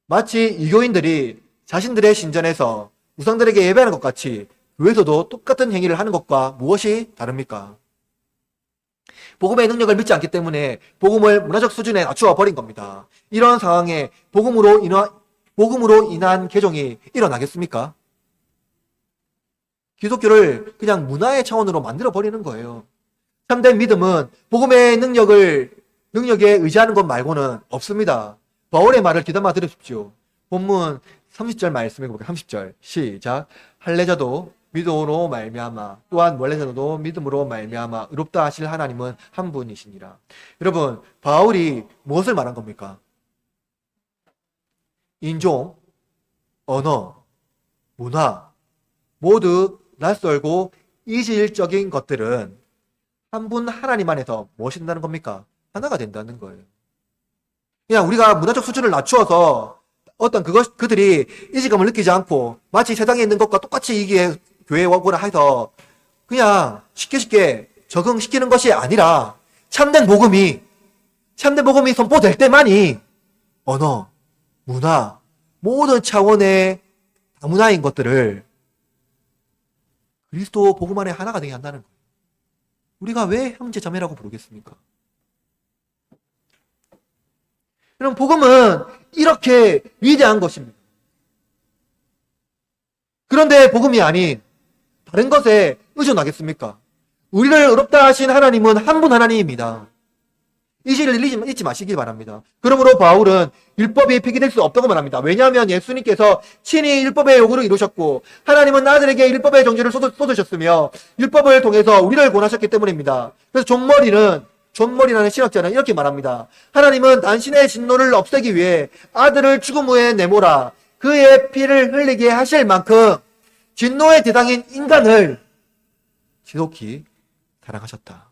마치 이교인들이 자신들의 신전에서 우상들에게 예배하는 것 같이 교회에서도 똑같은 행위를 하는 것과 무엇이 다릅니까? 복음의 능력을 믿지 않기 때문에 복음을 문화적 수준에 낮추어 버린 겁니다. 이런 상황에 복음으로 인한 개종이 일어나겠습니까? 기독교를 그냥 문화의 차원으로 만들어 버리는 거예요. 참된 믿음은 복음의 능력에 의지하는 것 말고는 없습니다. 바울의 말을 귀담아 들으십시오. 본문 30절 말씀 읽어볼게요. 30절 시작. 할례자도 믿음으로 말미암아 또한 원래자도 믿음으로 말미암아 의롭다 하실 하나님은 한 분이시니라. 여러분, 바울이 무엇을 말한 겁니까? 인종, 언어, 문화 모두 낯설고 이질적인 것들은 한 분 하나님 안에서 무엇이 된다는 겁니까? 하나가 된다는 거예요. 그냥 우리가 문화적 수준을 낮추어서 그들이 이질감을 느끼지 않고 마치 세상에 있는 것과 똑같이 이게 교회에 오거나 해서 그냥 쉽게 적응시키는 것이 아니라 참된 복음이 선포될 때만이 언어, 문화, 모든 차원의 다문화인 것들을 그리스도 복음 안에 하나가 되게 한다는 거예요. 우리가 왜 형제 자매라고 부르겠습니까? 여러분, 복음은 이렇게 위대한 것입니다. 그런데 복음이 아닌 다른 것에 의존하겠습니까? 우리를 의롭다 하신 하나님은 한 분 하나님입니다. 이 진리를 잊지 마시기 바랍니다. 그러므로 바울은 율법이 폐기될 수 없다고 말합니다. 왜냐하면 예수님께서 친히 율법의 요구를 이루셨고 하나님은 아들에게 율법의 정죄를 쏟으셨으며 율법을 통해서 우리를 구원하셨기 때문입니다. 그래서 존머리라는 신학자는 이렇게 말합니다. 하나님은 당신의 진노를 없애기 위해 아들을 죽음 후에 내모라 그의 피를 흘리게 하실 만큼 진노의 대상인 인간을 지독히 사랑하셨다.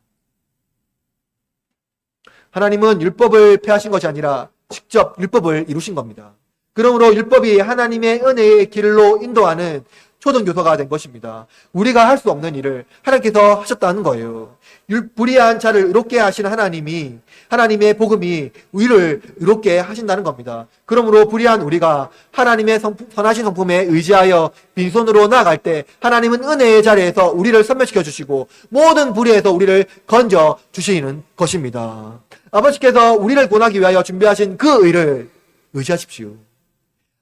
하나님은 율법을 폐하신 것이 아니라 직접 율법을 이루신 겁니다. 그러므로 율법이 하나님의 은혜의 길로 인도하는 초등교사가 된 것입니다. 우리가 할 수 없는 일을 하나님께서 하셨다는 거예요. 불의한 자를 의롭게 하시는 하나님의 복음이 우리를 의롭게 하신다는 겁니다. 그러므로 불의한 우리가 하나님의 선하신 성품에 의지하여 빈손으로 나아갈 때 하나님은 은혜의 자리에서 우리를 선멸시켜 주시고 모든 불의에서 우리를 건져 주시는 것입니다. 아버지께서 우리를 구원하기 위하여 준비하신 그 의를 의지하십시오.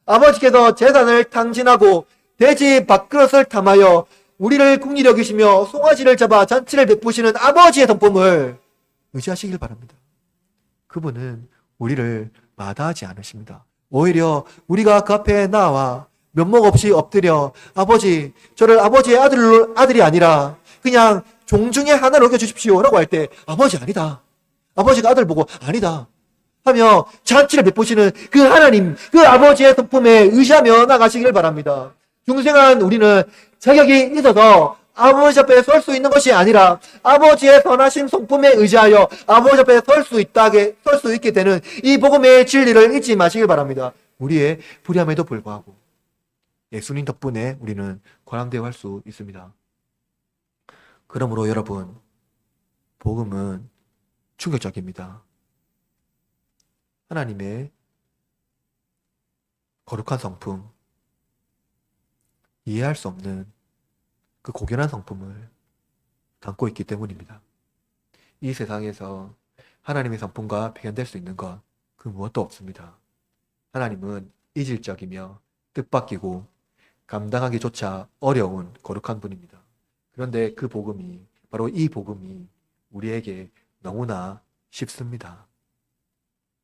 아버지께서 제단을 탕진하고 돼지 밥그릇을 탐하여 우리를 긍휼히 여기시며 송아지를 잡아 잔치를 베푸시는 아버지의 성품을 의지하시길 바랍니다. 그분은 우리를 마다하지 않으십니다. 오히려 우리가 그 앞에 나와 면목 없이 엎드려 아버지, 저를 아버지의 아들이 아니라 그냥 종 중에 하나로 여겨주십시오 라고 할 때 아버지 아니다. 아버지가 아들 보고 아니다 하며 잔치를 베푸시는 그 하나님, 그 아버지의 성품에 의지하며 나가시길 바랍니다. 중생한 우리는 자격이 있어서 아버지 앞에 설 수 있는 것이 아니라 아버지의 선하신 성품에 의지하여 아버지 앞에 설 수 있게 되는 이 복음의 진리를 잊지 마시길 바랍니다. 우리의 불의함에도 불구하고 예수님 덕분에 우리는 권함되어 수 있습니다. 그러므로 여러분, 복음은 충격적입니다. 하나님의 거룩한 성품, 이해할 수 없는 그 고견한 성품을 담고 있기 때문입니다. 이 세상에서 하나님의 성품과 배견될 수 있는 것, 그 무엇도 없습니다. 하나님은 이질적이며 뜻밖이고 감당하기조차 어려운 거룩한 분입니다. 그런데 그 복음이, 바로 이 복음이 우리에게 너무나 쉽습니다.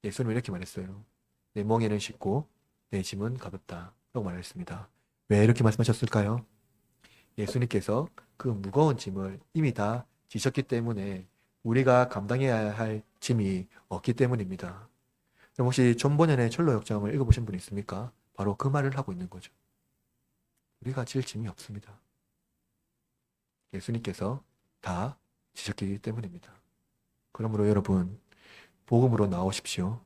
예수님은 이렇게 말했어요. 내 멍에는 쉽고 내 짐은 가볍다 라고 말했습니다. 왜 이렇게 말씀하셨을까요? 예수님께서 그 무거운 짐을 이미 다 지셨기 때문에 우리가 감당해야 할 짐이 없기 때문입니다. 그럼 혹시 존 버년의 철로 역정을 읽어보신 분 있습니까? 바로 그 말을 하고 있는 거죠. 우리가 질 짐이 없습니다. 예수님께서 다 지셨기 때문입니다. 그러므로 여러분, 복음으로 나오십시오.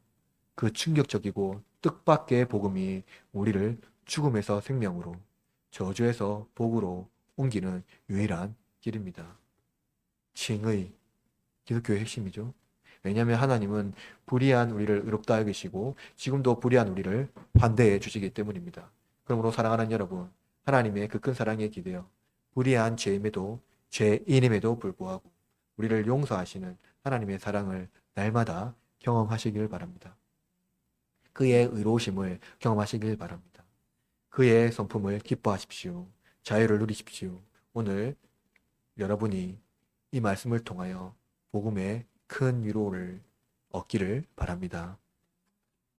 그 충격적이고 뜻밖의 복음이 우리를 죽음에서 생명으로, 저주에서 복으로 옮기는 유일한 길입니다. 칭의, 기독교의 핵심이죠. 왜냐하면 하나님은 불의한 우리를 의롭다 여기시고 지금도 불의한 우리를 환대해 주시기 때문입니다. 그러므로 사랑하는 여러분, 하나님의 그 큰 사랑에 기대어 불의한 죄임에도, 죄인임에도 불구하고 우리를 용서하시는 하나님의 사랑을 날마다 경험하시길 바랍니다. 그의 의로우심을 경험하시길 바랍니다. 그의 성품을 기뻐하십시오. 자유를 누리십시오. 오늘 여러분이 이 말씀을 통하여 복음의 큰 위로를 얻기를 바랍니다.